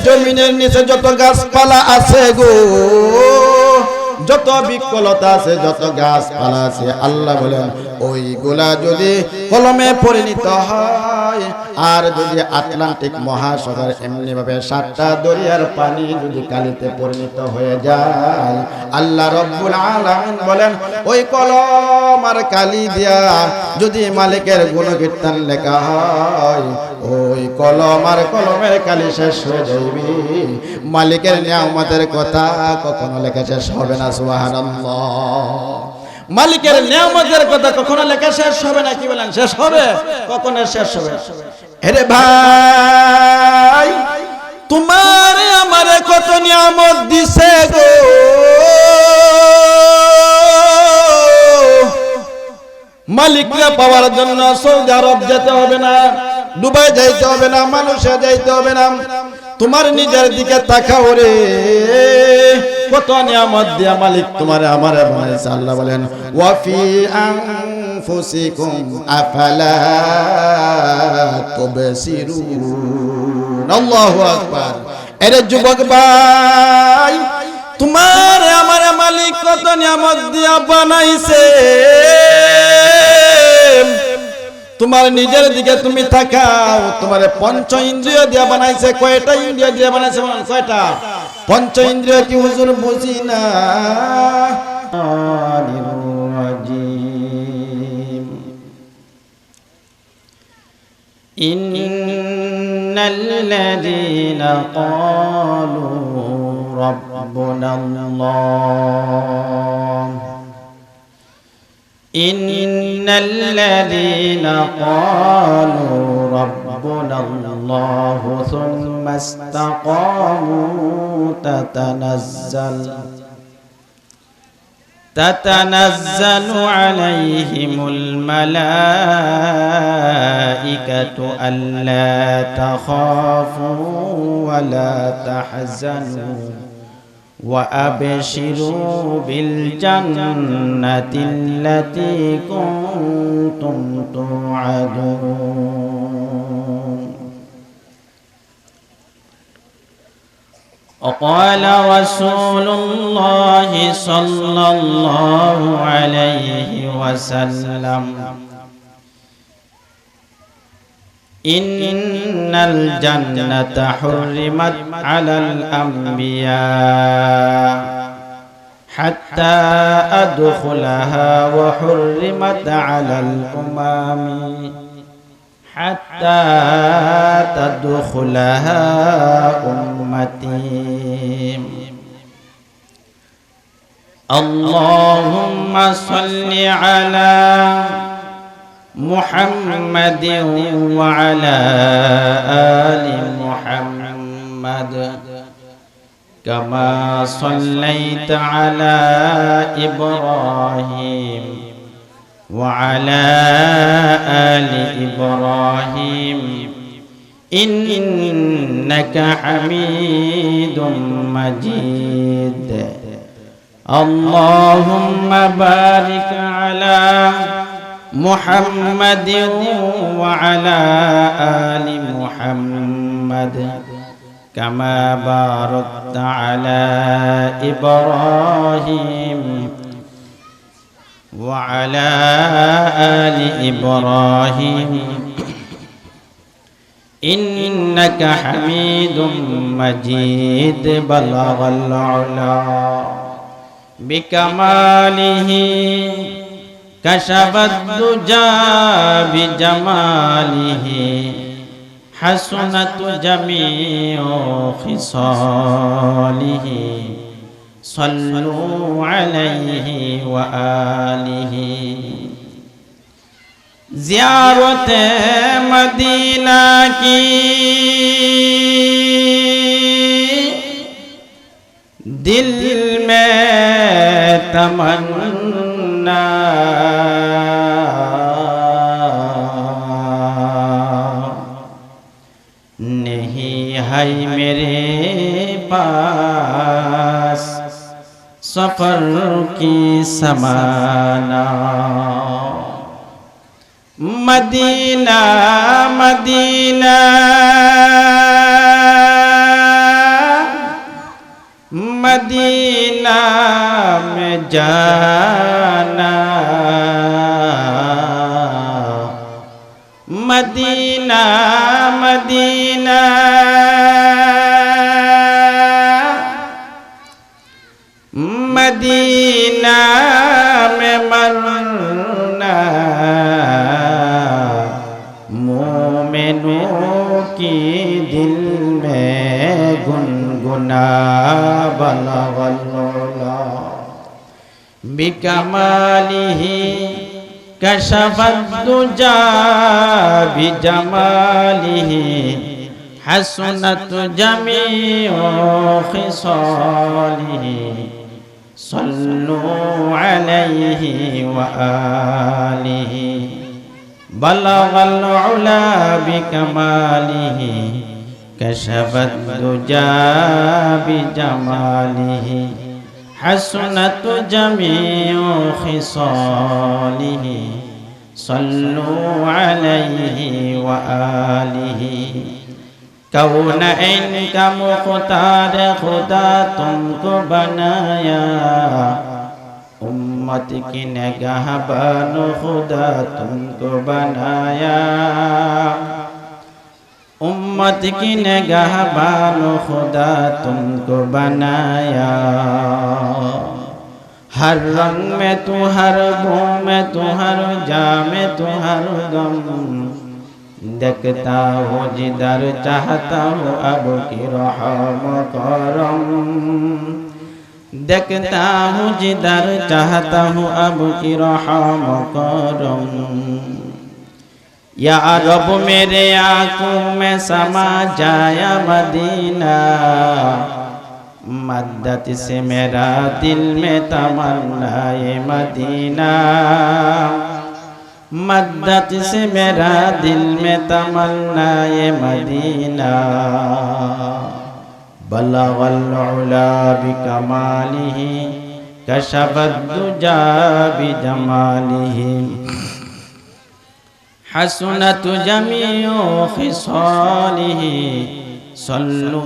জমিনের নিচে যত গাছপালা আছে গো, যত বৃক্ষলতা আছে, যত গাছপালা আছে, আল্লাহ বলেন ওইগুলা যদি কলমে পরিণত হয়, আর যদি আটলান্টিক মহাসাগর এমনি ভাবে 7টা দরিয়ার পানি যদি কালিতে পরিণত হয়ে যায়, আল্লাহ রব্বুল আলামিন বলেন ওই কলম আর কালি দিয়া যদি মালিকের গুণকীর্তন লেখা হয়, ওই কলম আর কলমের কালি শেষ হয়ে যাইবে, মালিকের নিয়ামতের কথা কখনো লেখা শেষ হবে না। সুবহানাল্লাহ। মালিকের নিয়ামতের কথা কখনো লেখা শেষ হবে না। কি বলেন, শেষ হবে? কখনো শেষ হবে? আরে ভাই, তোমার আমারে কত নিয়ামত দিছে গো, মালিকরা পাওয়ার জন্য সৌদি আরব যেতে হবে না, দুবাই যাইতে হবে না, মালয়েশিয়া যাইতে হবে না, তোমার নিজের দিকে তাকাও রে, কত নিয়ামত দিয়া মালিক তোমারে আমারে বানাইছে। আল্লাহ বলেন ওয়া ফি আনফুসিকুম আফালা তুবসিরুন। আল্লাহু আকবার। এরে যুবক ভাই, তোমার আমারে মালিক কত নিয়ামত দিয়া বানাইছে, তোমার নিজের দিকে তুমি তাকাও। তোমার পঞ্চ ইন্দ্রিয় দিয়া বানাইছে। কয়টা ইন্দ্রিয় দিয়া বানাইছে? কয়টা? পঞ্চ ইন্দ্রিয় কি হুজুর বুঝি না? ইন্নাল্লাযীনা ক্বালু রাব্বুনাল্লাহ ইন্নাল্লাযীনা ক্বালু রাব্বুনাল্লাহু সুম্মা ইসতাকামু তাতানাজ্জালু আলাইহিমুল মালাইকাতু আল্লা তাখাফু ওয়া লা তাহজানু وأبشروا بالجنة التي كنتم توعدون. وقال رسول الله صلى الله عليه وسلم إن الجنة حرمت على الأنبياء حتى أدخلها وحرمت على الأمم حتى تدخلها أمتي. اللهم صل على محمد وعلى آل محمد كما صليت على إبراهيم وعلى آل إبراهيم إنك حميد مجيد. اللهم بارك على محمد وعلى آل محمد كما باركت على إبراهيم وعلى آل إبراهيم إنك حميد مجيد. بلغ العلا بكماله كشف الدجى بجماله حسنت جميع خصاله. صلوا عليه وآله. زیارت مدینہ کی دل میں تمنا نہیں ہے میرے پاس سفر کی سمانا. مدینہ مدینہ जाना मदीना मदीना मदीना में मरना मोमिनों की दिल में गुनगुना बलगल्ला बिकमालिही कशफद्दुजा बिजमालिही हसनत जमीउ खिसालिही सल्लु अलैहि व आलिहि बलगल उला बिकमालिहि कशफद्दुजा बिजमालिहि हसनत जमीउ खिसालिहि सल्लु अलैहि व आलिहि कौनैन का मुख्तार खुदा तुमको बनाया उम्मत की निगाहबान खुदा तुमको बनाया उम्मत की निगाहबान खुदा तुमको बनाया हर रंग में तू हर बू में तू हर जा में तू हर गम देखता हूँ जिधर चाहता हूँ अब की रहम करम देखता हूँ जिधर चाहता हूँ अब की रहम करम या रब मेरे आँखों में समा जाया मदीना मद्दत से मेरा दिल में तमन्ना ये मदीना मद्दत से मेरा दिल में तमन्ना ये मदीना बलगल उला बिकमालिही कशफद्दुजा बिजमालिही हसनत जमीउ खिसालिही सल्लु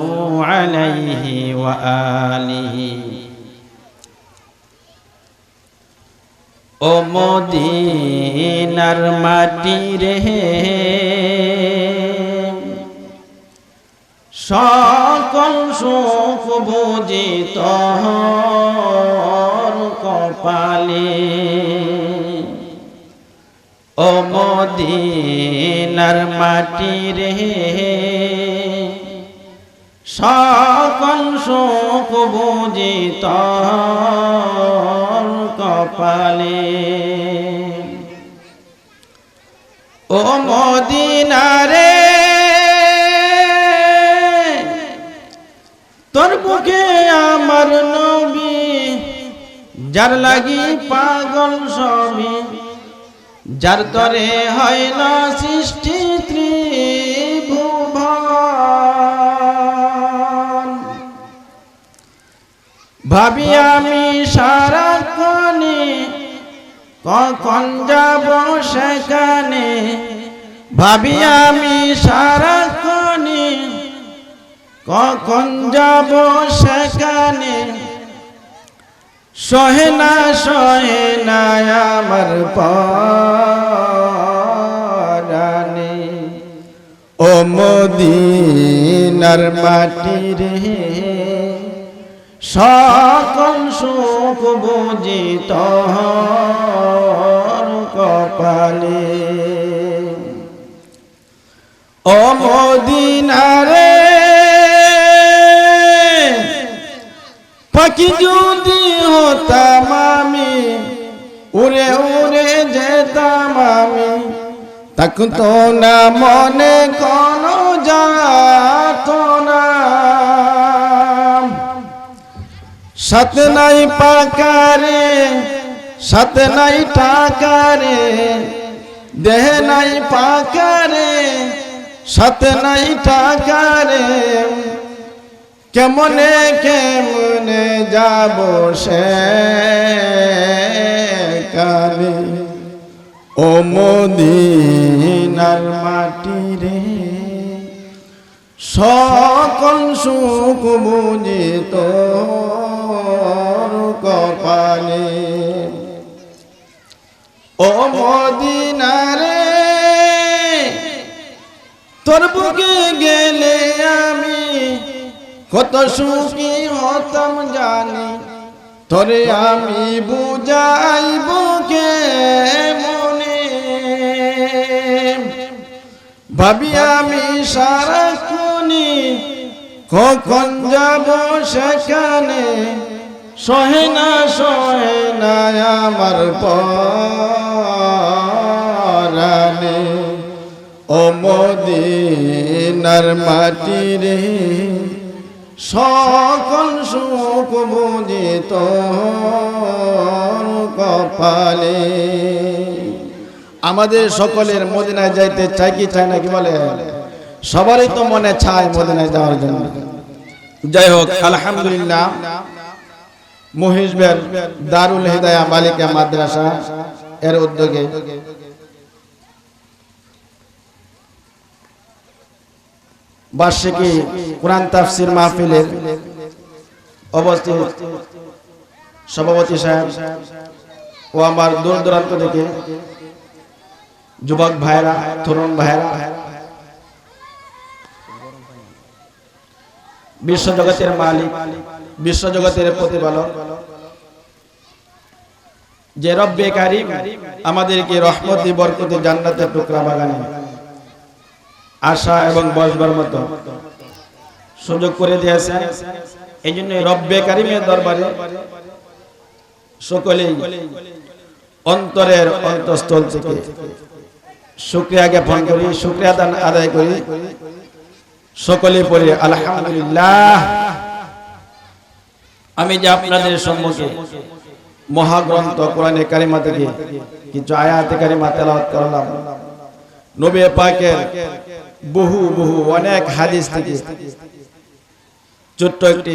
अलैहि व आलिहि ओ मदीनार माटी रे সকল সুখ বুঝি তোর কপালে ও মদিনার মাটি রে সকল সুখ বুঝি তোর কপালে ও মদিনা রে তোর বুকে আমার নবী যার লাগি পাগল সবই যার তরে হয় না সৃষ্টি ত্রিভুবন ভাবি আমি সারাক্ষণে কখন যাব সেখানে ভাবি আমি সারাক্ষণে কখন যাব সেখানে সহে না আমার পরানে ও মদিনার মাটি রে সকল সুখ বুঝি তোর কপালে ও মদিনা রে পাখি যদি হতাম আমি উড়ে উড়ে যেতাম আমি থাকতো না মনে কোনো যাতনা সাথে নাই পাকারে সাথে নাই টাকারে দেহে নাই পাকারে সাথে নাই টাকারে কেমনে কেমনে যাব সেখানে ও মদিনার মাটি রে সকল সুখ বুঝি তোর কপালে পানি ও মদিনা রে তোর বুকে গেলে আমি কত সুখী হতাম জানি তোরে আমি বুঝাইব কে মনে ভাবি আমি সারাক্ষণি কখন যাব সেখানে সহে না আমার পরানে ও মদিনার মাটি রে সকল সুখ বুঝি তোর কপালে আমাদের সকলের মদিনায় যাইতে চাই কি চাই না কি বলে সবারই তো মনে চায় মদিনায় যাওয়ার জন্য যাই হোক আলহামদুলিল্লাহ মহিষবের দারুল হিদায়া বালিকা মাদ্রাসা এর উদ্যোগে বার্ষিকী কোরআন তাফসীর মাহফিলের অবস্থিত সভাপতি সাহেব ও আমার দূর দূরান্ত থেকে যুবক ভাইরা তরুণ ভাইরা বিশ্বজগতের মালিক বিশ্বজগতের প্রতিপালক যে রব্বে কারীম আমাদেরকে রহমতি বরকতি জান্নাতের টুকরা বাগানে আশা এবং বসবার মতো সুযোগ করে দিয়েছেন এই জন্য রব্বে কারীমের দরবারে সকলেই অন্তরের অন্তঃস্থল থেকে শুকরিয়া জ্ঞাপন করি শুকরিয়া দান আদায় করি সকলে পড়ে আলহামদুলিল্লাহ আমি যে আপনাদের সম্মুখে মহাগ্রন্থ কোরআনে কারিমা থেকে কিছু আয়াতে কারিমা তেলাওয়াত করলাম নবী পাকের বহু বহু অনেক হাদিস থেকে ছোট্ট একটি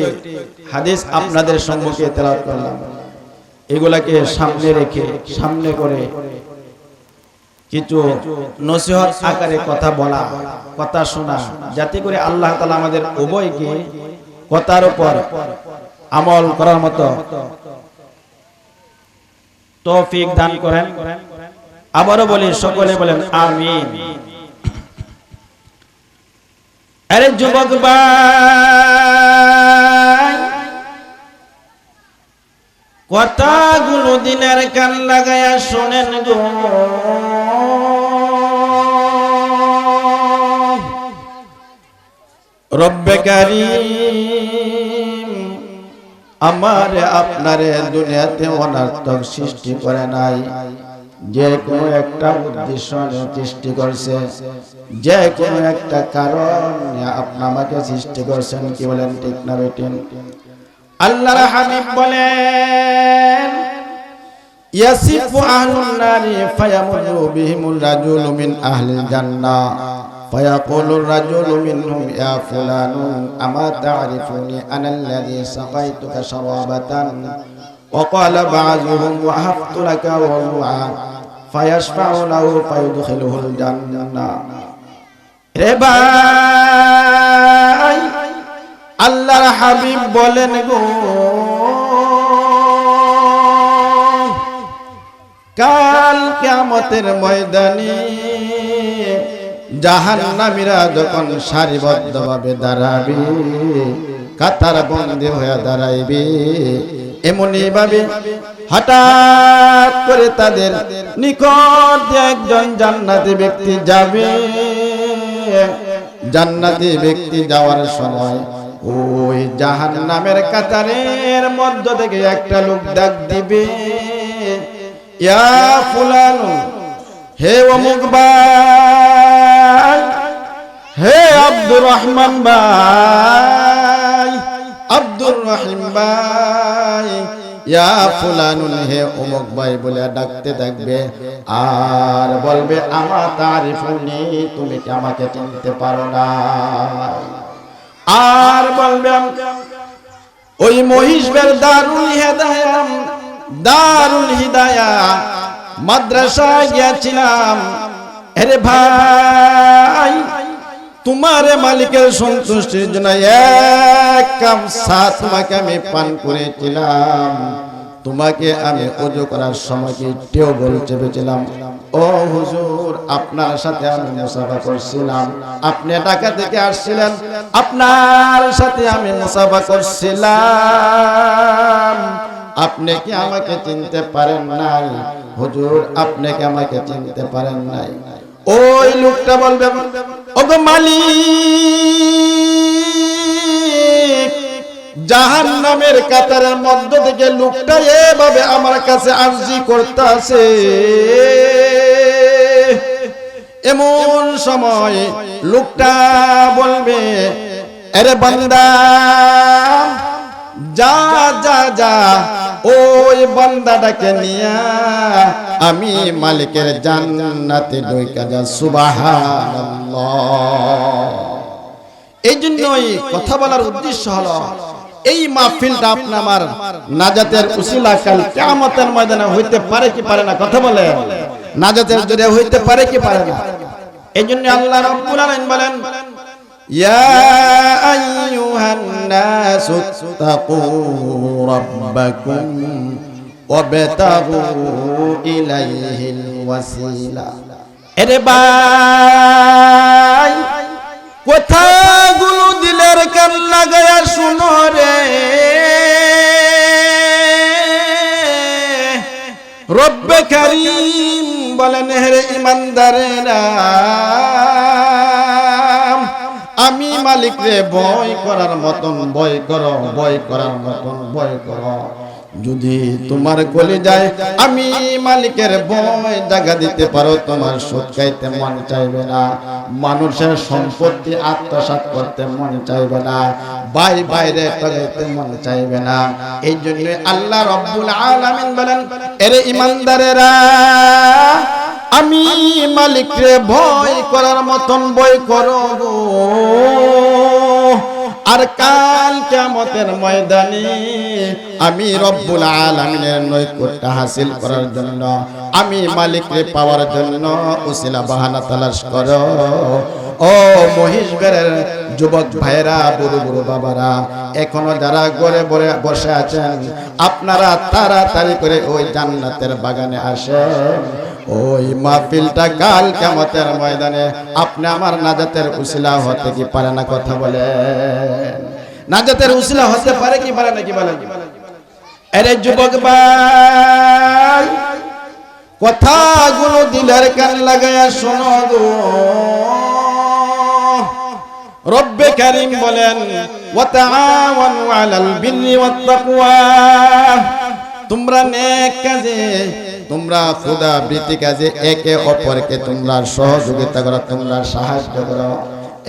হাদিস আপনাদের সম্মুখে তেলাওয়াত করলাম এগুলাকে সামনে রেখে সামনে করে কিছু নসিহত আকারে কথা বলা কথা শোনা যাতে করে আল্লাহ তাআলা আমাদের উভয়কে কথার উপর আমল করার মতো তৌফিক দান করেন আবারও বলি সকলে বলেন আমিন আরে যুবক ভাই কথাগুলো দিনের কান লাগায়া শোনেন গো রব্বে কারীম আমার আপনার দুনিয়াতে অনর্থক সৃষ্টি করে নাই যে কোনো একটা উদ্দেশ্য সৃষ্টি করছে যে কোনো একটা কারণ আপনি আমাকে সৃষ্টি করছেন কি বলেন ঠিক না বেঠিক আল্লাহর হাবিব বলেন ইয়াসিফু আহলুন নারি ফায়ামুরু বিহিমুর রাজুলু মিন আহলিল জান্নাহ ফায়াকুলু রাজুলু মিনহুম ইয়া ফুলানু আমা তা'রিফুনি আনা আল্লাযী সাকাইতুকা শারাবাতান ওয়া ক্বালা বা'যুহুম ওয়াহাবতু লাকা ওয়া ফায়াশফা'ু লাহু ফায়ুদখিলুহুল জান্নাহ রে ভাই আল্লাহর হাবিব বলেন গো কাল কিয়ামতের ময়দানে জাহান্নামীরা যখন সারিবদ্ধভাবে দাঁড়াবে কাতার বন্দী হয়ে দাঁড়াইবে এমনি ভাবে হঠাৎ করে তাদের নিকট একজন জান্নাতি ব্যক্তি যাবে জান্নাতি ব্যক্তি যাওয়ার সময় ওই জাহান্নামের কাতারের মধ্য থেকে একটা লোক ডাক দিবে ইয়া ফুলান হে অমুক ভাই হে আব্দুর রহমান ভাই আব্দুর রহিম ভাই ইয়া ফুলানুন হে অমুক ভাই বলে ডাকতে থাকবে আর বলবে আমা তারিফুনি তুমি কি আমাকে চিনতে পারো না আর বলবে ওই মহিষবের দারুল হিদায়া মাদ্রাসায় গিয়েছিলাম আরে ভাই তোমার মালিকের সন্তুষ্টির জন্য এক কাপ চা তোমাকে আমি পান করেছিলাম তোমাকে আমি ওযু করার সময় কি টিউবওয়েল চেপেছিলাম? ও হুজুর, আপনার সাথে আমি মুসাফা করছিলাম, আপনি ঢাকা থেকে আসছিলেন, আপনার সাথে আমি মুসাফা করছিলাম, আপনি কি আমাকে চিনতে পারেন নাই? হুজুর, আপনি কি আমাকে চিনতে পারেন নাই? ওই লোকটা বলবে, ওগো মালিক, জাহান্নামের কাতারের মধ্য থেকে লোকটা এভাবে আমার কাছে আরজি করতেছে। এমন সময় লোকটা বলবে, আরে বান্দা, যা যা যা, ওই বান্দাটাকে নিয়া আমি মালিকের জান্নাতে ঢুইকা যা। সুবহানাল্লাহ। এই জন্যই কথা বলার উদ্দেশ্য হলো এই মাহফিলটা আপনি আমার নাজাতের উসিলা কাল কিয়ামতের ময়দানে হইতে পারে কি পারে না? কথা বলে, নাজাতের জরিয়া হইতে পারে কি পারে না? এই জন্য আল্লাহ রাব্বুল আলামিন বলেন, ইয়া আইয়ুহান নাসু তাকু রাব্বাকুম ওয়াবতাগু ইলাইহিল ওয়াসিলা। এরে ভাই, কথাগুলো দিলের কান লাগায়া শুনো রে। রব্বে কারীম বলেন, হে ঈমানদারেরা, আমি মালিক রে ভয় করার মতন ভয় করো, ভয় করার মতন ভয় করো। যদি তোমার কলিজায় আমি মালিকের ভয় জাগা দিতে পারো, তোমার সুদ খাইতে মন চাইবে না, মানুষের সম্পত্তি আত্মসাৎ করতে মন চাইবে না, ভাই ভাইরে ঠকাইতে মন চাইবে না। এই জন্য আল্লাহ রাব্বুল আলামিন বলেন, এরে ঈমানদারেরা, আমি মালিকরে ভয় করার মতন ভয় করো গো। আর কাল কিয়ামতের ময়দানে আমি রব্বুল আলামিনের নৈকট্য হাসিল করার জন্য, আমি মালিকরে পাওয়ার জন্য উসিলা বাহানা তালাশ করো। ও মহিষগড়ের যুবক ভাইরা, বুড়ো বুড়ো বাবারা, এখনো যারা ঘরে বসে আছেন, আপনারা তাড়াতাড়ি করে ওই জান্নাতের বাগানে আসেন। ওই মাহফিলটা কাল কিয়ামতের ময়দানে আপনি আমার নাজাতের উসিলা হতে কি পারে না? কথা বলে, নাজাতের উসিলা হতে পারে কি পারে না? কি বলেন? আরে যুবক ভাই, কথাগুলো দিলের কান লাগায়া শোনো গো। রব্বে কারীম বলেন, ওয়া তাআওয়ানু আলাল বিররি ওয়াত তাকওয়া, তোমরা নেক কাজে, তোমরা খোদা বৃত্তি কাজে একে অপরকে তোমরা সহযোগিতা করো, তোমরা সাহায্য করো।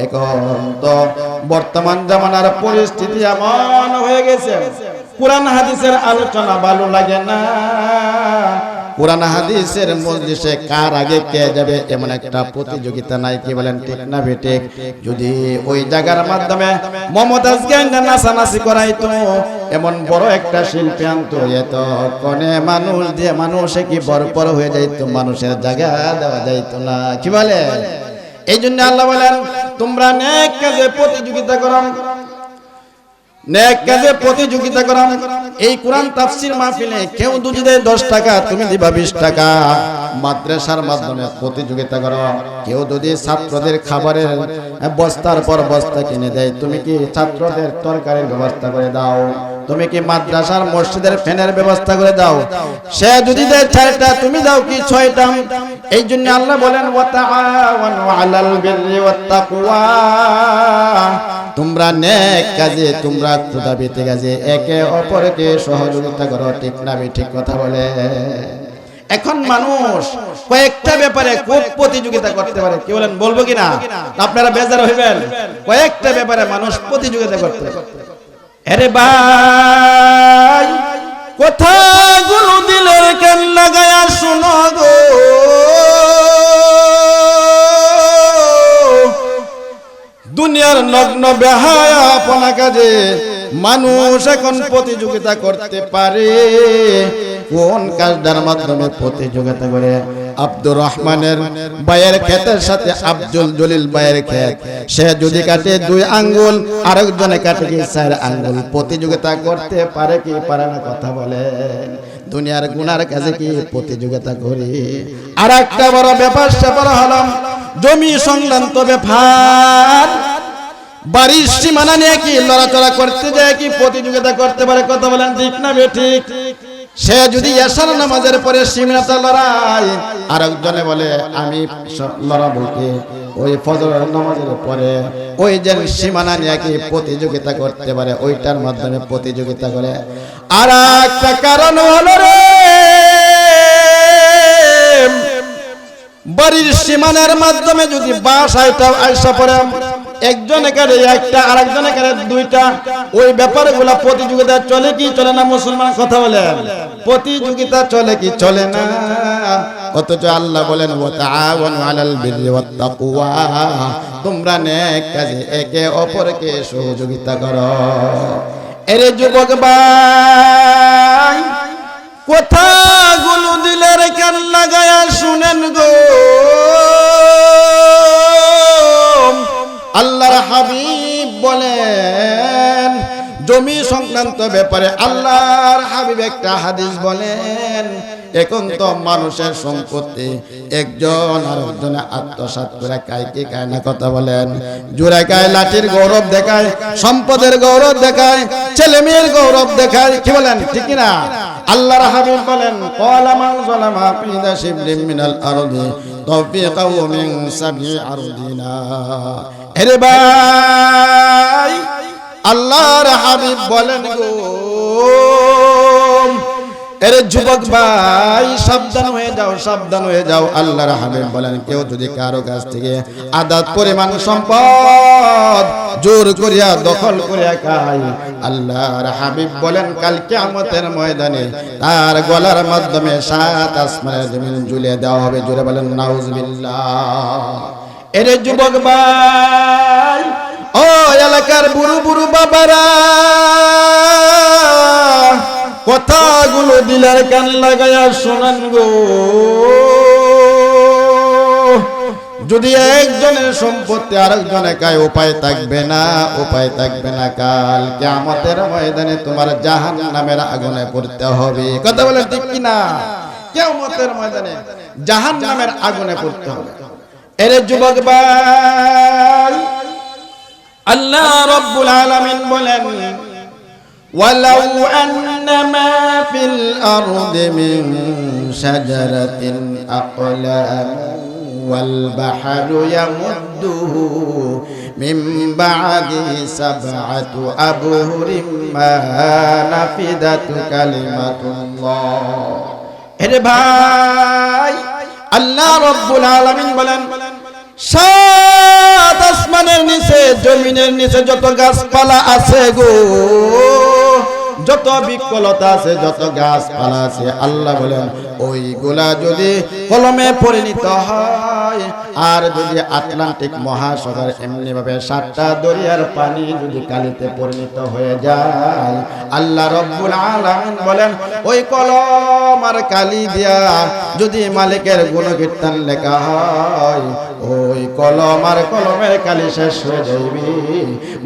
এখন তো বর্তমান জামানার পরিস্থিতি এমন হয়ে গেছে, কুরআন হাদিসের আলোচনা ভালো লাগে না, কুরআন হাদিসের মজলিসে কার আগে কে যাবে এমন একটা প্রতিযোগিতা নাই। কি বলেন, ঠিক না বেঠিক? যদি ওই জায়গার মাধ্যমে মমতাজ গান নাচানাচি করাইতো, এমন বড় একটা শিল্পী আনতো, এত কোনে মানুষ দিয়ে মানুষে কি বরপর হয়ে যাইতো, মানুষের জায়গা দেওয়া যাইতো না। কি বলে? এই জন্য আল্লাহ বলেন, তোমরা নেক কাজে প্রতিযোগিতা করো, নেক কাজে প্রতিযোগিতা করা। এই কোরআন তাফসীর মাহফিলে কেউ যদি দেয় 10 টাকা, তুমি দিবা 20 টাকা। মাদ্রাসার মাধ্যমে প্রতিযোগিতা করো। কেউ যদি ছাত্রদের খাবারের বস্তার পর বস্তা কিনে দেয়, তুমি কি ছাত্রদের তরকারির ব্যবস্থা করে দাও? তুমি কি মাদ্রাসার মসজিদের ফ্যানের ব্যবস্থা করে দাও? সে যদি দেয় 4টা, তুমি দাও কি 6টা? এই জন্য আল্লাহ বলেন, ওয়া তাআওয়ানু আলাল বিররি ওয়াত তাকওয়া, তোমরা নেক কাজে, তোমরা খোদাভীতি কাজে একে অপরকে সহযোগিতা করো। ঠিক না? ঠিক কথা বলে। এখন মানুষ কয়েকটা ব্যাপারে খুব প্রতিযোগিতা করতে পারে। কি বলেন, বলবো কিনা? আপনারা বেজার হইবেন। কয়েকটা ব্যাপারে মানুষ প্রতিযোগিতা করতে পারে। আরে ভাই, কথাগুলো দিলের কান লাগায়া শোনো গো। দুনিয়ার নগ্ন বেহায়াপনা কাজে মানুষ এখন প্রতিযোগিতা করতে পারে। কোন কাজটার মাধ্যমে প্রতিযোগিতা করে? আব্দুর রহমানের ভাইয়ের ক্ষেতের সাথে আব্দুল জলিল ভাইয়ের ক্ষেত, সে যদি কাটে 2 আঙ্গুল, আরেকজনে কাটে কি 4 আঙ্গুল। প্রতিযোগিতা করতে পারে কি পারে না? কথা বলে। দুনিয়ার গুনার কাজে কি প্রতিযোগিতা করি। আর একটা বড় ব্যাপার সেপার হলাম জমি সংক্রান্ত ব্যাপার, বাড়ির সীমানা নিয়ে কি লড়াচড়া করতে যায় কি প্রতিযোগিতা করতে পারে? কথা বলেন ঠিক না বেঠিক? সে যদি এশার নামাজের পরে সীমানাটা লড়াই, আর একজনে বলে আমি লড়াবো কি ওই ফজরের নামাজের পরে, ওই যে সীমানা নিয়ে কি প্রতিযোগিতা করতে পারে, ওইটার মাধ্যমে প্রতিযোগিতা করে। আর একটা কারণ হলো রে, বাড়ির সীমানার মাধ্যমে যদি বাসায়টা আইসা পড়ে, একজনে কারে একটা আর একজনে কারে দুইটা, ওই ব্যাপারগুলো প্রতিযোগিতা চলে কি চলে না? মুসলমান কথা বলেন, প্রতিযোগিতা চলে কি চলে না? অথচ আল্লাহ বলেন ওয়া তাআওয়ানু আলাল বিররি ওয়াত তাকওয়া, তোমরা নেক কাজে একে অপরকে সহযোগিতা করো। এরে যুবক ভাই, কথাগুলো দিলের কান লাগায়া শুনেন গো। আল্লাহর হাবিব বলেন জমি সংক্রান্ত ব্যাপারে, আল্লাহর হাবিব একটা হাদিস বলেন, এখন তো মানুষের সম্পত্তি একজন আরেকজনে আত্মসাৎ করে খায় কি খায় না? কথা বলেন, জোড়ায় খায়, লাঠির গৌরব দেখায়, সম্পদের গৌরব দেখায়, ছেলে মেয়ের গৌরব দেখায়, কি বলেন ঠিক না? আল্লাহর হাবিব বলেন ক্বালা মান যালামা ফিদা শিবরিন মিনাল আরদি তাওফিকাও মিন সাব'i আরদিনা। আরে ভাই, আল্লাহর হাবিব বলেন গো, এরে যুবক ভাই সাবধান হয়ে যাও, সাবধান হয়ে যাও। আল্লাহর হাবিব বলেন কেউ যদি কারো কাছ থেকে আদাত পরিমাণ সম্পদ জোর করিয়া দখল করিয়া খায়, আল্লাহর হাবিব বলেন কাল কিয়ামতের ময়দানে তার গলার মাধ্যমে 7 আসমানের জমিন ঝুলিয়ে দেওয়া হবে। জোরে বলেন নাউজুবিল্লাহ। এরে যুবক ভাই, ও এলাকার বুড়ো বুড়ো বাবারা, কথাগুলো দিলার কান লাগায়া শোনান গো। যদি একজনের সম্পত্তি আরেকজনে খায়, উপায় থাকবে না, উপায় থাকবে না। কাল কিয়ামতের ময়দানে তোমার জাহান্নামের আগুনে পড়তে হবে। কথা বলেন ঠিক কি না? কিয়ামতের ময়দানে জাহান্নামের আগুনে পড়তে হবে। এরে যুবক ভাই, আল্লাহ রাব্বুল আলামিন বলেন ওয়ালাউ আন্নামা ফিল আরদি মিন শাজারাতিন আকলাম ওয়াল বাহরু ইয়ামুদ্দুহু মিন বা'দিহি সাব'আতু আবহুরিম মা নাফিদাত কালিমাতুল্লাহ। এরে ভাই, আল্লাহ রাব্বুল আলামিন বলেন 7 আসমানের নিচে জমিনের নিচে যত গাছপালা আছে গো, যত বৃক্ষলতা আছে, যত গাছপালা আছে, আল্লাহ বলেন ওইগুলা যদি কলমে পরিণত হয়, আর যদি আটলান্টিক মহাসাগর এমনি ভাবে 7টা দরিয়ার পানি যদি কালিতে পরিণত হয়ে যায়, আল্লাহ রাব্বুল আলামিন বলেন ওই কলম আর কালি দিয়া যদি মালিকের গুণকীর্তন লেখা হয়, ওই কলম আর কলমের কালি শেষ হয়ে যাইবে,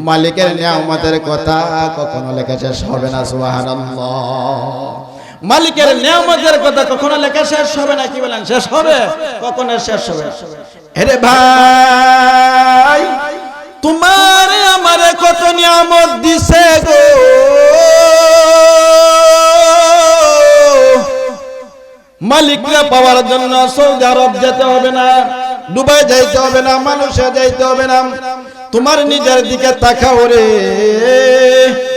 মালিকের নিয়ামতের কথা কখনো লেখা শেষ হবে না। সুবহানাল্লাহ। মালিকের নিয়ামতের কথা কখনো লেখা শেষ হবে না। কি বলেন? শেষ হবে? কখনো শেষ হবে? আরে ভাই, তোমার আমারে কত নিয়ামত দিছে গো, মালিকরা পাওয়ার জন্য সৌদি আরব যেতে হবে না, দুবাই যাইতে হবে না, মালয়েশিয়া যাইতে হবে না। তোমার নিজের দিকে তাকাও রে,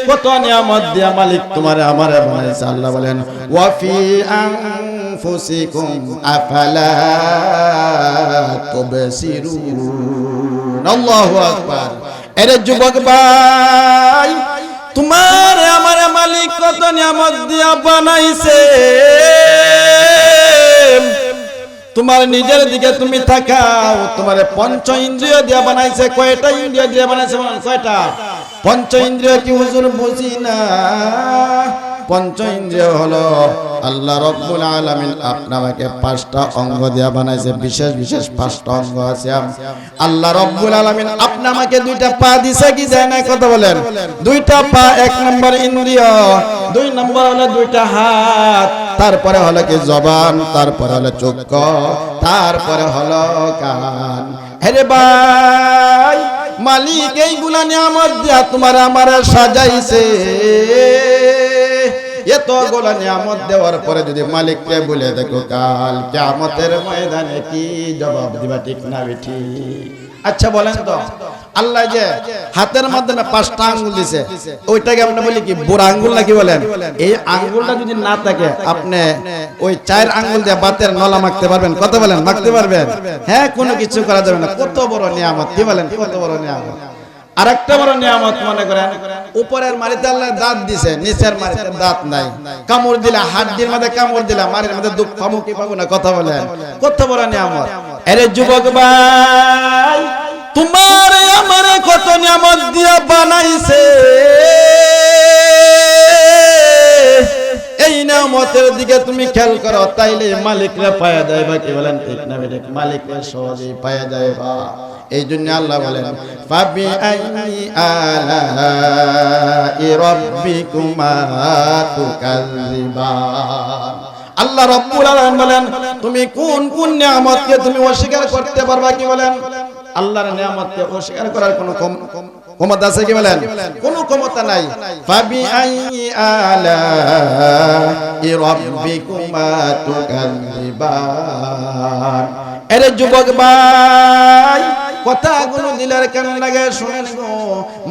কত নিয়ামত দিয়া মালিক তোমারে আমারে বানাইছে। আল্লাহ বলেন ওয়া ফি আনফুসিকুম আফালা তুবসিরুন। আল্লাহু আকবার। এরে যুবক ভাই, তোমার আমারে মালিক কত নিয়ামত দিয়া বানাইছে, তোমার নিজের দিকে তুমি তাকাও। তোমার পঞ্চ ইন্দ্রিয় দিয়া বানাইছে। কয়টা ইন্দ্রিয় দিয়া বানাইছে? কয়টা? পঞ্চ ইন্দ্রিয় কি হুজুর বুঝি না? পঞ্চ ইন্দ্রিয় হলো আল্লাহ রাব্বুল আলামিন আপনাকে 5টা অঙ্গ দিয়া বানাইছে। বিশেষ বিশেষ 5টা অঙ্গ আছে। আল্লাহ রাব্বুল আলামিন আপনাকে 2টা পা দিছে কি দেয় না? কথা বলেন। 2টা পা 1 নম্বর ইন্দ্রিয়, 2 নম্বর হলো 2টা হাত, তারপরে হলো কি জবান, তারপরে হলো চক্ষু, তারপরে হলো কান। আরে ভাই, মালিক এইগুলা নিয়ামত দিয়া তোমার আমার সাজাইছে। এতগুলো নিয়ামত দেওয়ার পরে যদি মালিককে বলে দেখো কাল কিয়ামতের ময়দানে কি জবাব দিবা, ঠিক না বেঠি? আচ্ছা বলেন তো, আল্লাহ যে হাতের মাধ্যমে 5টা আঙ্গুল দিছে, ওইটাকে আমরা বলি কি বুড়া আঙ্গুল নাকি বলেন? এই আঙ্গুলটা যদি না থাকে, আপনি ওই 4 আঙ্গুল দিয়ে বাতের নলা মাখতে পারবেন? কত বলেন, মাখতে পারবেন? হ্যাঁ, কোনো কিছু করা যাবে না। কত বড় নিয়ামত, কি বলেন, কত বড় নিয়ামত। আরেকটা বড় নিয়ামত মনে করেন, উপরের মারিতে আল্লাহ দাঁত দিছে, নিচের মারিতে দাঁত নাই। কামড় দিলা, হাড্ডির মধ্যে কামড় দিলা, মারির মধ্যে দুঃখ পাবো কি পাবো না, কথা বলেন, কত বড় নিয়ামত। আরে যুবক ভাই, তোমার আমারে কত নিয়ামত দিয়া বানাইছে, এই নিয়ামতের দিকে তুমি খেয়াল করো, তাইলে মালিকরা পাওয়া যাইবা, কি বলেন, ঠিক না বেঠিক? মালিকরা সহজেই পাওয়া যাইবা। এই জন্য আল্লাহ বলেন ফাবি আইনি আলাই রাব্বিকুমা তুকাযিবান। আল্লাহ রাব্বুল আলামিন বলেন তুমি কোন কোন নিয়ামতকে তুমি অস্বীকার করতে পারবা, কি বলেন? আল্লাহর নিয়ামতকে অস্বীকার করার কোনো ক্ষমতা আছে, কি বলেন? কোনো ক্ষমতা নাই। ফাবি আইনি আলাই রাব্বিকুমা তুকাযিবান। আরে যুবক ভাই, কথাগুলো দিলের কান লাগে শুনেন গো।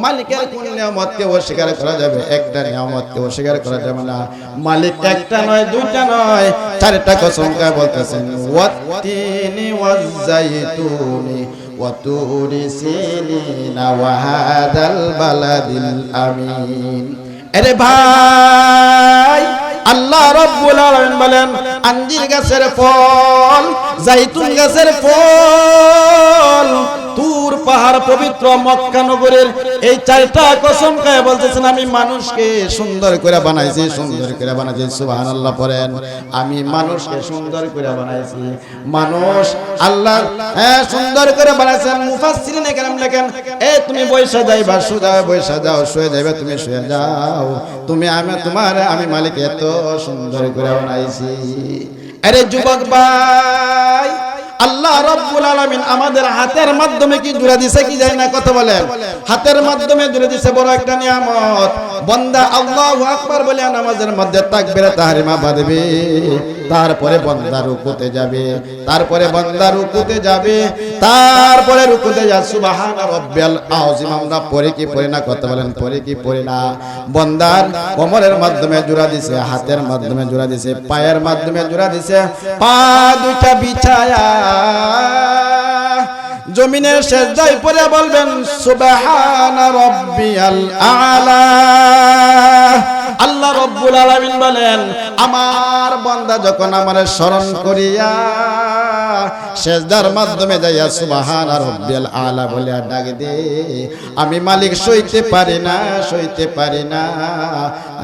মালিকের কোন নিয়ামতকে অস্বীকার করা যাবে? একটা নিয়ামতকে অস্বীকার করা যাবে না। মালিক একটা নয়, দুইটা নয়, 4টা কসম করে বলতেছেন, ওয়াত্তিনি ওয়াজ-জাইতুনি ওয়া তুরি সিনিনা ওয়া হাদাল বালাদিল আমিন। আরে ভাই, আল্লাহ রাব্বুল আলামিন বলেন আঞ্জির গাছের ফল, জাইতুন গাছের ফল, তুর পাহাড়, পবিত্র মক্কা নগরের এই 4টা কসম খায় বলতেছেন আমি মানুষকে সুন্দর করে বানাইছি, সুন্দর করে বানাইছি। সুবহানাল্লাহ পড়েন। আমি মানুষকে সুন্দর করে বানাইছি। মানুষ আল্লাহ সুন্দর করে বানাইছেন। মুফাসসিরিনে কেরাম লেখেন, এই তুমি বৈশা যাইবা, সুজা বৈশা যাও, শুয়ে যাইবা, তুমি শুয়ে যাও, তুমি আমি মালিক এত সুন্দর করে বানাইছি। আরে যুবক ভাই, আল্লাহ রাব্বুল আলামিন আমাদের হাতের মাধ্যমে কি জুড়ে দিছে, কি যায় না, কথা বলেন? হাতের মাধ্যমে জুড়ে দিছে বড় একটা নিয়ামত। বান্দা আল্লাহু আকবার বলে নামাজের মধ্যে তাকবীরে তাহরিমা বাঁধবে, তারপরে বান্দা রুকুতে যাবে, তারপরে বান্দা রুকুতে যাবে, তারপরে রুকুতে যা সুবহান রাব্বিয়াল আযীম আমরা পড়ি কি পড়ি না, কথা বলেন, পড়ি কি পড়ি না? বান্দার কোমরের মাধ্যমে জোড়া দিছে, হাতের মাধ্যমে জোড়া দিছে, পায়ের মাধ্যমে জোড়া দিছে। পা দুইটা বিছায়া জমিনের সেজদায় পড়ে বলবেন সুবহান রাব্বিয়াল আলা। আল্লাহ রাব্বুল আলামিন বলেন আমার বান্দা যখন আমারে স্মরণ করিয়া সেজদার মাধ্যমে যাইয়া সুবহান রাব্বিয়াল আলা বলে ডাক দে, আমি মালিক সইতে পারি না, সইতে পারি না।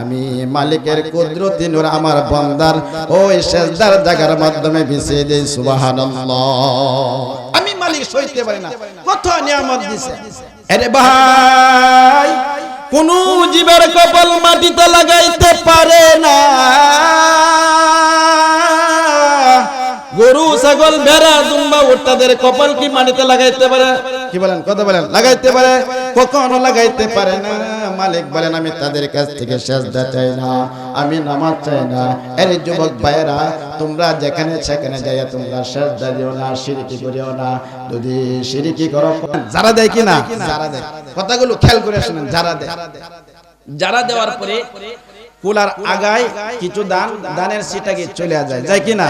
আমি মালিকের কুদরতি নূর আমার বান্দার ওই সেজদার জায়গার মাধ্যমে বিছিয়ে দেই। সুবহানাল্লাহ, আমি মালিক সইতে পারি না, কত নিয়ামত দিছে। আরে ভাই, কোন জীবের কপাল মাটিতে লাগাইতে পারে না। গরু, ছাগল, ভেড়া, দুম্বা, উটদের কপাল কি মাটিতে লাগাইতে পারে? কি বলেন, কথা বলেন, লাগাইতে পারে? কখনো লাগাইতে পারে না। মালিক বলেন আমি তাদের কাছ থেকে সেজদা চাই না, আমি নামাজ চাই না। এর যুবক ভাইয়েরা, তোমরা যেখানে সেখানে যাইয়া তোমরা সেজদা দিও না, শিরকি করিও না। যদি শিরকি করো, যারা দেয় কি না, যারা দেয়, কথাগুলো খেয়াল করে শুনেন, যারা দেয়, যারা দেওয়ার পরে কুলার আগায় কিছু দান, দানের সিটাকে চলে যায়, যায় কি না?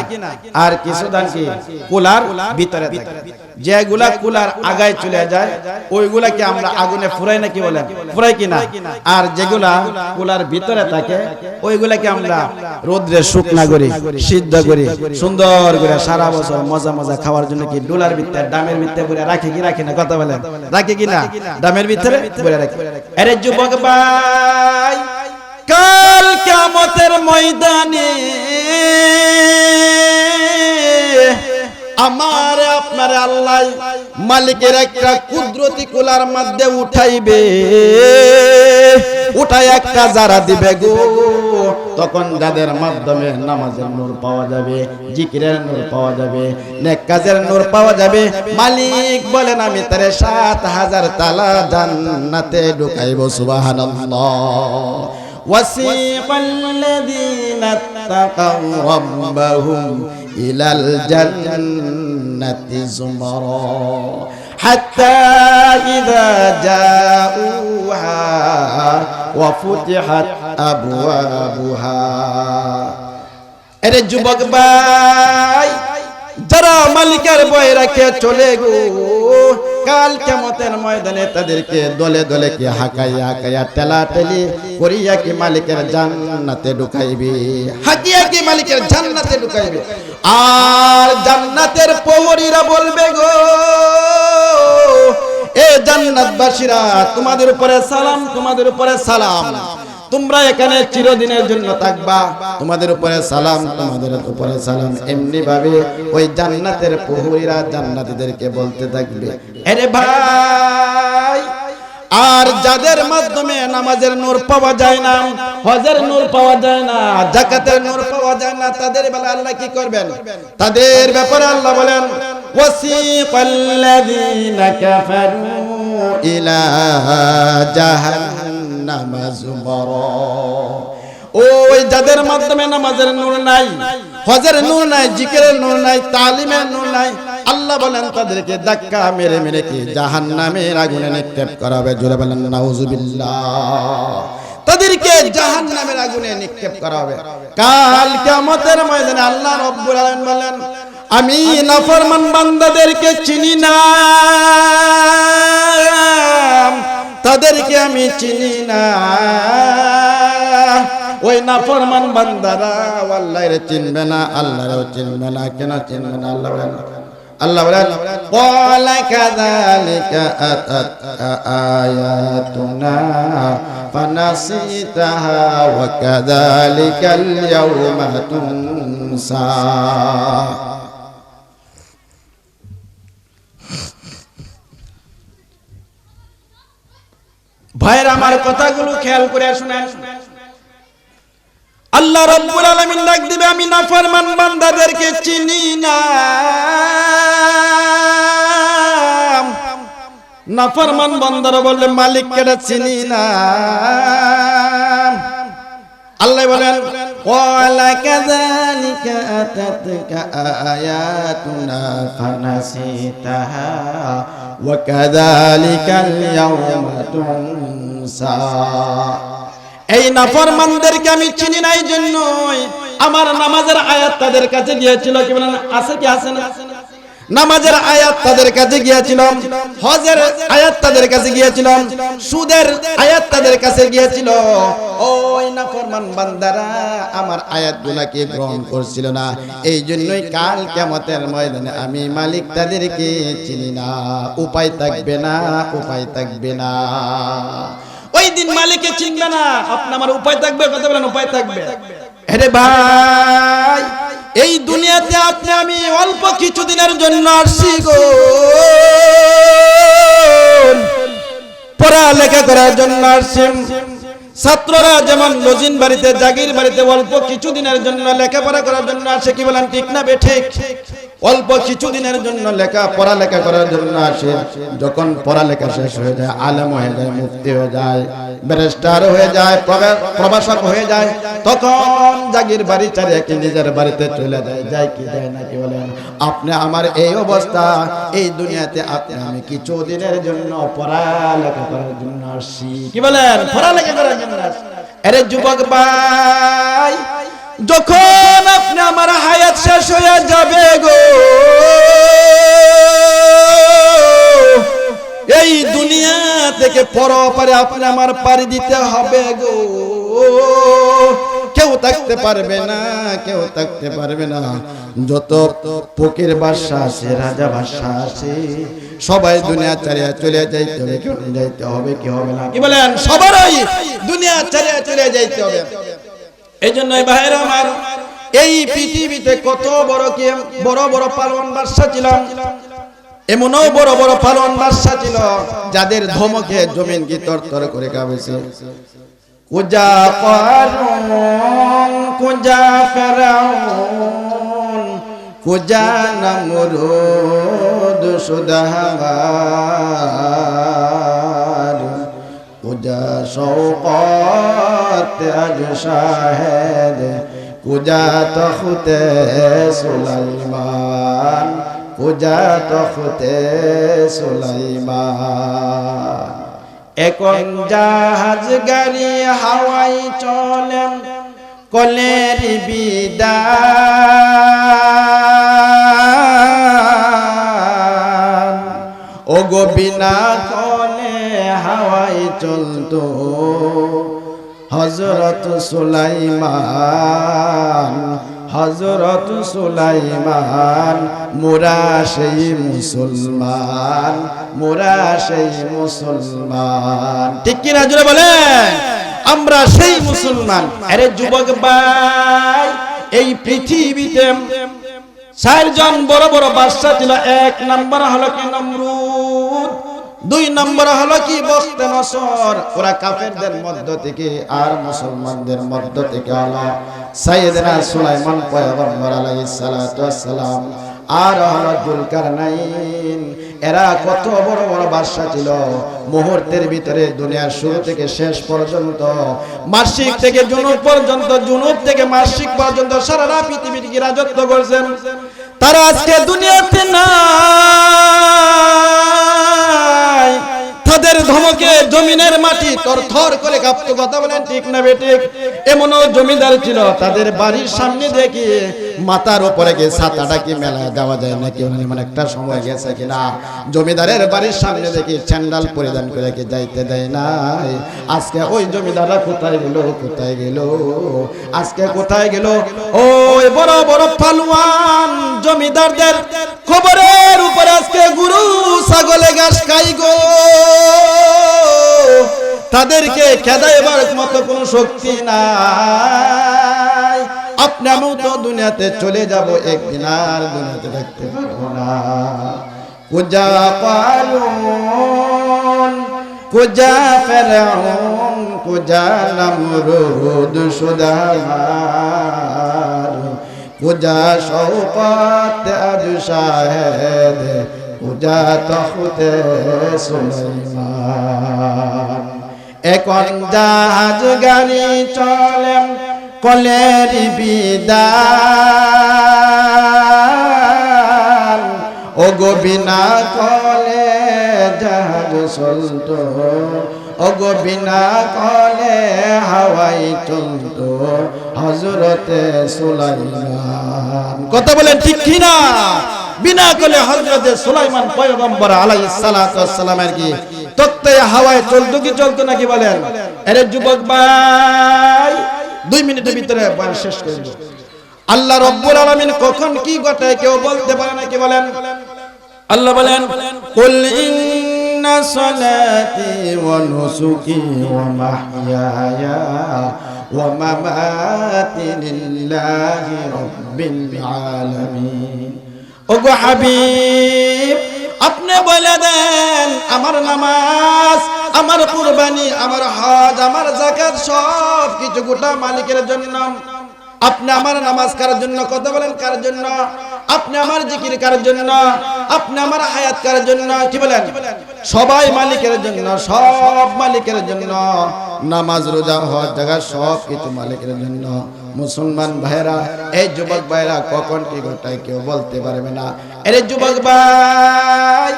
আর কিছু দান কি কুলার ভিতরে থাকে। যেগুলা কুলার আগায় চলে যায় ওইগুলাকে আমরা আগুনে ফুরাই না, কি বলেন, ফুরাই কি না? আর যেগুলা কুলার ভিতরে থাকে ওইগুলাকে আমরা রোদ্রে শুকনা করি, সিদ্ধ করি, সুন্দর করে সারা বছর মজা মজা খাওয়ার জন্য কি ডোলার ভিতরে, ডামের ভিতরে ভরে রাখি কি রাখি না, কথা বলেন, রাখি কি না? ডামের ভিতরে ভরে রাখি। আরে যুবক ভাই, কাল কিয়ামতের ময়দানে আমার আপনার আল্লাহ মালিকের একটা কুদরতি কুলার মধ্যে উঠাইবে, উঠাই একটা যারা দিবে গো। তখন যাদের মাধ্যমে নামাজের নূর পাওয়া যাবে, জিকিরের নূর পাওয়া যাবে, নেক কাজের নূর পাওয়া যাবে, মালিক বলেন আমি তারে 7000 তালা জান্নাতে ঢুকাইব। সুবহানাল্লাহ। ওয়াসিকাল্লাযীনা তাকাউ রাব্বাহুম ইলাল জান্নাতি যুমারা হাত্তা ইযা জাউহা ওয়া ফুতিহাত আবওয়াবুহা। আরে যুবক ভাই, যারা মালিকের ভয় রাখে চলে গো, কাল কিয়ামতের ময়দানে তাদেরকে দলে দলে কি হাকাইয়া হাকাইয়া ঠেলাঠেলি করিয়া কি মালিকের জান্নাতে ঢুকাইবে, হাকিয়া কি মালিকের জান্নাতে ঢুকাইবে। আর জান্নাতের প্রহরীরা বলবে গো, এ জান্নাতবাসীরা তোমাদের উপরে সালাম, তোমাদের উপরে সালাম, তোমরা এখানে চিরদিনের জন্য থাকবা, তোমাদের উপরে সালাম, তোমাদের উপরে সালাম। এমনি ভাবে ওই জান্নাতের প্রহরীরা জান্নাতীদেরকে বলতে থাকবে, আরে ভাই, আর যাদের মাধ্যমে নামাজের নূর পাওয়া যায় না, হজের নূর পাওয়া যায় না, যাকাতের নূর পাওয়া যায় না, তাদের বেলা আল্লাহ কি করবেন? তাদের ব্যাপারে আল্লাহ বলেন, ওয়াসিকাল্লাযীনা কাফারু ইলা জাহান্নামা যুমারা। ওই যাদের মাধ্যমে নামাজের নূর নাই, হজের নূর নাই, জিকিরের নূর নাই, তালিমের নূর নাই, আল্লাহ বলেন তাদেরকে ধাক্কা মেরে মেরে কি জাহান্নামের আগুনে নিক্ষেপ করা হবে। জোরে বলেন নাউযুবিল্লাহ। তাদেরকে জাহান্নামের আগুনে নিক্ষেপ করা হবে কাল কিয়ামতের ময়দানে। আল্লাহ রাব্বুল আলামিন বলেন, আমি নাফরমান বান্দাদেরকে চিনি না, তাদেরকে আমি চিনি না। ওই নাফরমান বান্দারা আল্লাহরে চিনবে না, আল্লাহরও চিনবে না। কেন চিনবে না? আল্লাহ বলেন, ক্বালা কাযালিকা আতাতকা আয়াতুনা ফানাসিতাহা ওয়া কাযালিকাল ইয়াওমা তুনসা। ভাইরা আমার কথাগুলো খেয়াল করে শুনেন। আল্লাহ রাব্বুল আলামিন ডাক দিবে, আমি নাফরমান বান্দাদেরকে চিনি না। নাফরমান বান্দারা বললে মালিককে চিনি না। আল্লাহ বলেন, ক্বালা কাযালিকা আতাতকা আয়াতুনা ফানাসিতাহা ওয়া কাযালিকাল ইয়াওমা তুনসা। এই নাফরমানদেরকে আমি চিনি না, এই জন্যই আমার নামাজের আয়াত তাদের কাছে গিয়েছিল। কি বলেন? আছে কি আছে না? নামাজের আয়াত তাদের কাছে গিয়েছিল, হজের আয়াত তাদের কাছে গিয়েছিল, সুদের আয়াত তাদের কাছে গিয়েছিল। ওই নাফরমান বান্দারা আমার আয়াতগুলোকে গ্রহণ করছিল না, এই জন্যই কাল কিয়ামতের ময়দানে আমি মালিক তাদেরকে চিনি না। উপায় থাকবে না, উপায় থাকবে না। ওই দিন মালিককে চিনবে না, আপনি আমার উপায় থাকবে? কথা বলেন, উপায় থাকবে? আরে ভাই, এই দুনিয়াতে আপনি আমি অল্প কিছুদিনের জন্য আসছি গো, পড়ালেখা করার জন্য আসছি। ছাত্ররা যেমন লজিন বাড়িতে, জাগির বাড়িতে অল্প কিছুদিনের জন্য লেখাপড়া করার জন্য আসে। কি বলেন, ঠিক না বেঠিক? অল্প কিছুদিনের জন্য পড়ালেখা করার জন্য আসে। যখন পড়ালেখা শেষ হয়ে যায়, আলেম হয়ে যায়, মুফতি হয়ে যায়, ব্যারিস্টার হয়ে যায়, প্রভাষক হয়ে যায়, তখন জাগির বাড়ি ছাড়িয়ে কি নিজের বাড়িতে চলে যায়। যায় কি যায় না? কি বলেন? আপনি আমার এই অবস্থা, এই দুনিয়াতে আপনি আমি কিছুদিনের জন্য পড়ালেখা করার জন্য আসছি। কি বলেন? পড়ালেখা করার জন্য আসছি। আরে যুবক ভাই, যখন আপনি আমার হায়াত শেষ হয়ে যাবে গো, এই দুনিয়া থেকে পরপারে আপনি আমার পাড়ি দিতে হবে গো। কেউ থাকতে পারবে না, কেউ থাকতে পারবে না। যত ফকির বাদশা আছে, রাজা বাদশা আছে, সবাই দুনিয়া ছাড়িয়া চলে যাইতে হবে। কেউ যাইতে হবে, কি হবে না? কি বলেন? সবারই দুনিয়া ছাড়িয়া চলে যাইতে হবে। এই জন্য ভাইরা আমার, এই পৃথিবীতে কত বড় কি বড় বড় পালন বাদশা ছিল, এমনও বড় বড় পালন বাদশা ছিল যাদের ধমকে জমিন কি তরতর করে কাঁপছে। কুজা পারুন কুজা ফেরাউন কুজা নমরুদ সুদাহার কুজা শওকত আজ শাহেদ কুজা তখতে সুলাইমান কুজা তখতে সুলাইমান এখন জাহাজ গাড়ি হাওয়াই চলে কলের বিদান ও গো বিনা কলে হাওয়াই চলতো হযরত সুলাইমান হযরত সুলাইমান মোরা সেই মুসলমান মোরা সেই মুসলমান ঠিক কি না জোরে বলেন আমরা সেই মুসলমান আরে যুবক ভাই এই পৃথিবীতে চারজন বড় বড় বাদশা ছিল এক নাম্বার হলো কি নমরুদ দুই নম্বর হলো কি বখতে নসর ওরা কাফেরদের মধ্য থেকে আর মুসলমানদের মধ্য থেকে হলো সাইয়েদনা সুলাইমান পয়গম্বর আলাইহিস সালাতু ওয়াস সালাম আর হলো যুলকারনাইন এরা কত বড় বড় বাদশা ছিল মুহূর্তের ভিতরে দুনিয়ার শুরু থেকে শেষ পর্যন্ত মাসিক থেকে জুনুব পর্যন্ত জুনুব থেকে মাসিক পর্যন্ত সারা পৃথিবীর কি রাজত্ব করেছেন তারা আজকে দুনিয়াতে নাই তাদের ধমকে জমিনের মাটি থরথর করে কাঁপতো কথা বলেন ঠিক না বেঠিক এমনও জমিদার ছিল তাদের বাড়ির সামনে দেখি মাথার উপরে গিয়ে ছাতাটা কি মেলা দেওয়া যায় নাকি এমন একটা সময় গেছে কিনা জমিদারের বাড়ির সামনে দেখি স্যান্ডাল পরিধান করে কি যাইতে দেয় নাই আজকে ওই জমিদাররা কোথায় গেল আজকে কোথায় গেল ওই বড় বড় পালোয়ান জমিদারদের খবরের উপরে আজকে গরু ছাগলে ঘাস খাই গো তাদেরকে খেদাইবার মতো কোনো শক্তি নাই আপনি আমিও তো দুনিয়াতে চলে যাব একদিন আর দুনিয়াতে দেখতে পারবো না কুজা কারুন কুজা ফেরাউন কুজা নমরুদ সুদামার কুজা শওকত আজ শাহেদ কুজা তখতে সুলাইমান এখন জাহাজ গাড়ি চলে কলের বিদান ও গো বিনা কলে জাহাজ চলতো ও গো বিনা কলে হাওয়াই চলতো হযরতে সুলাইমান কথা বলেন ঠিক কি না বিনা কলে হযরতে সুলাইমান পয়গম্বর আলাইহিস সালাতু ওয়াস সালামের কি তত্ত্বে হাওয়ায় চলতো কি চলতো নাকি বলেন আরে যুবক ভাই 2 মিনিটের ভিতরে বয়ান শেষ করব আল্লাহ রাব্বুল আলামিন কখন কি ঘটায় কেউ বলতে পারে নাকি বলেন আল্লাহ বলেন কুল ইন্না সালাতি ওয়া নুসুকি ওয়া মাহইয়ায়া ওয়া মামাতি লিল্লাহি রাব্বিল আলামিন ওগো হাবিব আপনি বলে দেন আমার নামাজ আমার কুরবানি আমার হজ আমার যাকাত সব কিছু গোটা মালিকের জন্য আপনি আমার নামাজ কার জন্য কথা বলেন কার জন্য আপনি আমার জিকির কার জন্য আপনি আমার হায়াত কার জন্য কি বলেন সবাই মালিকের জন্য সব মালিকের জন্য নামাজ রোজা হজ যাকাত সব কিছু মালিকের জন্য মুসলমান ভাইরা এই যুবক ভাইরা কখন কি ঘটায় কেউ বলতে পারবে না আরে যুবক ভাই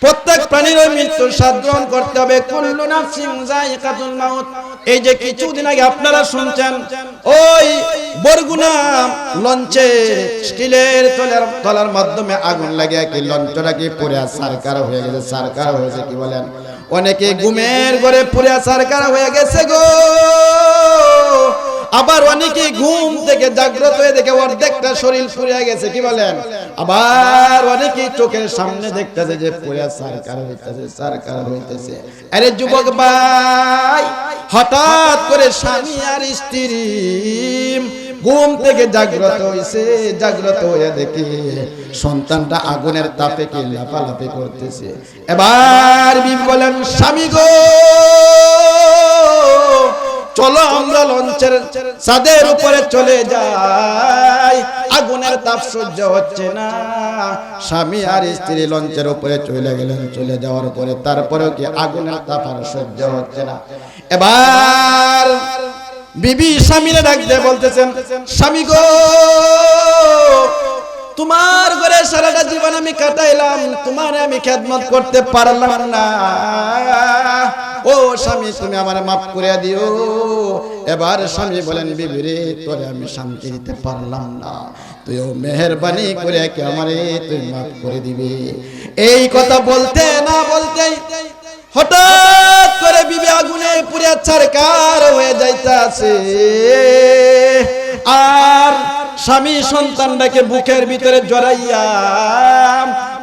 প্রত্যেক প্রাণীর মৃত্যুর স্বাদ গ্রহণ করতে হবে কুল্লু নাফসিন যায়িকাতুল মাউত এই যে কিছুদিন আগে আপনারা শুনছেন ওই বরগুনা লঞ্চে স্টিলের তলার মাধ্যমে আগুন লাগিয়ে কি লঞ্চটা কি পুড়ে সারকার হয়ে গেছে সারকার হয়েছে কি বলেন অনেকে ঘুমের ঘরে পুড়ে সারকার হয়ে গেছে গো আবার অনেকে ঘুম থেকে জাগ্রত হয়ে দেখে অর্ধেকটা শরীর পুড়ে গেছে কি বলেন আবার অনেকে চোখের সামনে দেখতেছে যে পুড়ে সারকার হইতেছে আরে যুবক ভাই হঠাৎ করে স্বামী আর স্ত্রী ঘুম থেকে জাগ্রত হইছে জাগ্রত হয়ে দেখে সন্তানটা আগুনের তাপে কি লাফালাফি করতেছে এবার বিবি বলেন স্বামী গো চলো আমরা লঞ্চে লঞ্চের ছাদের উপরে চলে যায়, আগুনের তাপ সহ্য হচ্ছে না। স্বামী আর স্ত্রী লঞ্চের উপরে চলে গেলেন, চলে যাওয়ার পরে তারপরেও কি আগুনের তাপ আর সহ্য হচ্ছে না। এবার বিবি স্বামীরে ডাক দিয়ে বলতেছেন, স্বামী গো, তোমার ঘরে সারাটা জীবন আমি কাটাইলাম, তোমার আমি খেদমত করতে পারলাম না। ও স্বামী, তুমি আমার মাফ করে দিও। এবার স্বামী বলেন, বিবি রে, তোরে আমি শান্তি দিতে পারলাম না, তুইও মেহেরবানি করে কি আমারে তুই মাফ করে দিবি। এই কথা বলতে না বলতেই হঠাৎ করে বিবি আগুনে পুড়ে ছারখার হয়ে যাইতাছে। আর স্বামী সন্তানটাকে বুকের ভিতরে জড়াইয়া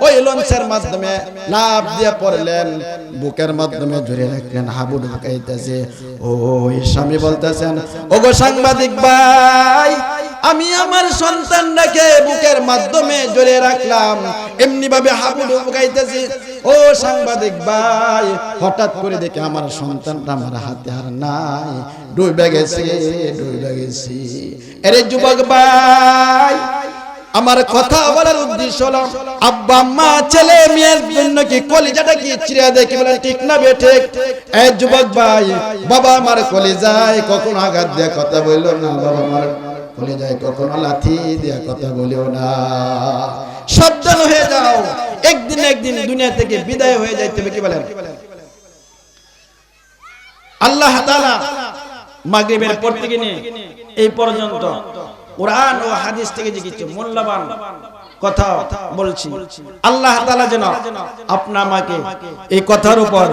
ওই লঞ্চের মাধ্যমে লাফ দিয়ে পড়লেন, বুকের মাধ্যমে জড়িয়ে রাখলেন, হাবুড ঢুকাইতেছে। ওই স্বামী বলতেছেন, ওগো সাংবাদিক ভাই, আমি আমার সন্তানটাকে বুকের মাধ্যমে জড়িয়ে রাখলাম, এমনি ভাবে হাবুড ঢুকাইতেছি। ও সাংবাদিক ভাই, হঠাৎ করে দেখে আমার সন্তানটা আমার হাতে আর নাই, ডুবে গেছে, ডুবে গেছি। আরে যুবক ভাই, আমার কথা বলার উদ্দেশ্য হলো, আব্বা আম্মা ছেলে মেয়ের জন্য কি কলিজাটা কি চিড়া দেয়, কি বলেন ঠিক না বেঠিক? এই যুবক ভাই, বাবা আমার কলিজায় কখনো আঘাত দিয়ে কথা বললো না, বাবা আমার কলিজায় কখনো লাথি দিয়ে কথা বলিও না। সাবধান হয়ে যাও, একদিন একদিন দুনিয়া থেকে বিদায় হয়ে যাইতে হবে। কি বলেন? আল্লাহ তাআলা মাগরিবের পর থেকে নিয়ে এই পর্যন্ত কুরআন ও হাদিস থেকে যে কিছু মূল্যবান কথা বলছি, আল্লাহ তাআলা যেন আপনা আমাকে এই কথার উপর